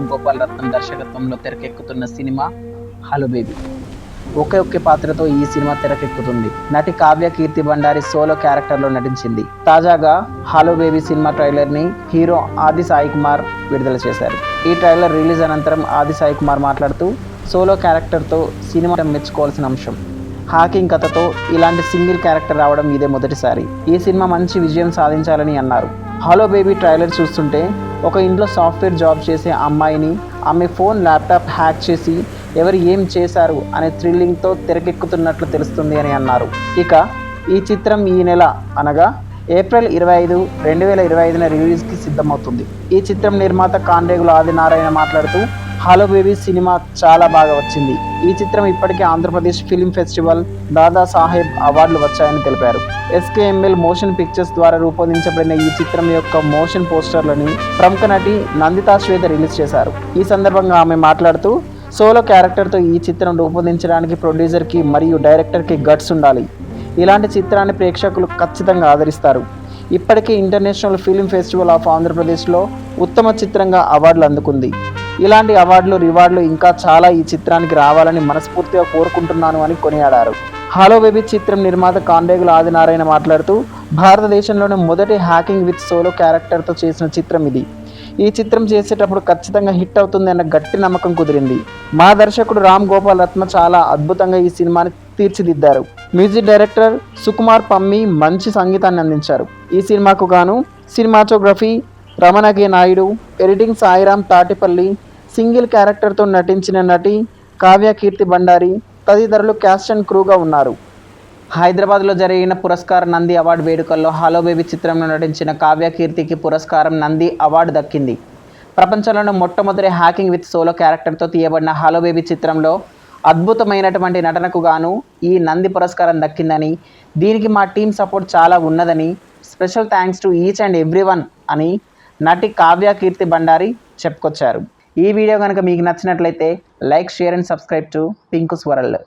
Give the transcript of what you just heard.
రామ్ గోపాల్ రత్నం దర్శకత్వంలో తెరకెక్కుతున్న cinema hello baby. ఒకే పాత్రతో ఈ సినిమా తెరకెక్కుతుంది. నటి కావ్య కీర్తి భండారి సోలో క్యారెక్టర్లో నటించింది. తాజాగా హలో బేబీ సినిమా ట్రైలర్ని హీరో ఆది సాయి కుమార్ విడుదల చేశారు. ఈ ట్రైలర్ రిలీజ్ అనంతరం ఆది సాయి కుమార్ మాట్లాడుతూ సోలో క్యారెక్టర్తో సినిమా మెచ్చుకోవాల్సిన అంశం. హాకింగ్ కథతో ఇలాంటి సింగిల్ క్యారెక్టర్ రావడం ఇదే మొదటిసారి. ఈ సినిమా మంచి విజయం సాధించాలని అన్నారు. హలో బేబీ ట్రైలర్ చూస్తుంటే ఒక ఇంట్లో సాఫ్ట్వేర్ జాబ్ చేసే అమ్మాయిని ఆమె ఫోన్ ల్యాప్టాప్ హ్యాక్ చేసి ఎవరు ఏం చేశారు అనే థ్రిల్లింగ్తో తెరకెక్కుతున్నట్లు తెలుస్తుంది అని అన్నారు. ఇక ఈ చిత్రం ఈ నెల అనగా ఏప్రిల్ 25, 2025 రిలీజ్కి సిద్ధమవుతుంది. ఈ చిత్రం నిర్మాత కాండ్రేగుల ఆదినారాయణ మాట్లాడుతూ హలో బేబీ సినిమా చాలా బాగా వచ్చింది. ఈ చిత్రం ఇప్పటికే ఆంధ్రప్రదేశ్ ఫిల్మ్ ఫెస్టివల్, దాదా సాహెబ్ అవార్డులు వచ్చాయని తెలిపారు. SKML మోషన్ పిక్చర్స్ ద్వారా రూపొందించబడిన ఈ చిత్రం యొక్క మోషన్ పోస్టర్లని ప్రముఖ నటి నందితా శ్వేత రిలీజ్ చేశారు. ఈ సందర్భంగా ఆమె మాట్లాడుతూ సోలో క్యారెక్టర్తో ఈ చిత్రం రూపొందించడానికి ప్రొడ్యూసర్కి మరియు డైరెక్టర్కి గట్స్ ఉండాలి. ఇలాంటి చిత్రాన్ని ప్రేక్షకులు ఖచ్చితంగా ఆదరిస్తారు. ఇప్పటికే ఇంటర్నేషనల్ ఫిల్మ్ ఫెస్టివల్ ఆఫ్ ఆంధ్రప్రదేశ్లో ఉత్తమ చిత్రంగా అవార్డులు అందుకుంది. ఇలాంటి అవార్డులు రివార్డులు ఇంకా చాలా ఈ చిత్రానికి రావాలని మనస్ఫూర్తిగా కోరుకుంటున్నాను అని కొనియాడారు. హలో బేబీ చిత్రం నిర్మాత కాండ్రేగుల ఆదినారాయణ మాట్లాడుతూ భారతదేశంలోనే మొదటి హ్యాకింగ్ విత్ సోలో క్యారెక్టర్తో చేసిన చిత్రం ఇది. ఈ చిత్రం చేసేటప్పుడు ఖచ్చితంగా హిట్ అవుతుంది అన్న గట్టి నమ్మకం కుదిరింది. మా దర్శకుడు రామ్ గోపాల్ రత్న చాలా అద్భుతంగా ఈ సినిమాని తీర్చిదిద్దారు. మ్యూజిక్ డైరెక్టర్ సుకుమార్ పమ్మి మంచి సంగీతాన్ని అందించారు. ఈ సినిమాకు గాను సినిమాటోగ్రఫీ రమణ కే నాయుడు, ఎడిటింగ్ సాయిరామ్ తాటిపల్లి, సింగిల్ క్యారెక్టర్తో నటించిన నటి కావ్య కీర్తి భండారి తదితరులు క్యాస్ట్ అండ్ క్రూగా ఉన్నారు. హైదరాబాద్లో జరిగిన పురస్కార నంది అవార్డు వేడుకల్లో హలో బేబీ చిత్రంలో నటించిన కావ్య కీర్తికి పురస్కారం నంది అవార్డు దక్కింది. ప్రపంచంలోనే మొట్టమొదటి హ్యాకింగ్ విత్ సోలో క్యారెక్టర్తో తీయబడిన హలో బేబీ చిత్రంలో అద్భుతమైనటువంటి నటనకు గాను ఈ నంది పురస్కారం దక్కిందని, దీనికి మా టీం సపోర్ట్ చాలా ఉన్నదని, special thanks to each and everyone అని నటి కావ్య కీర్తి భండారి చెప్పుకొచ్చారు. ఈ వీడియో కనుక మీకు నచ్చినట్లయితే like, share and subscribe to Pinku's world.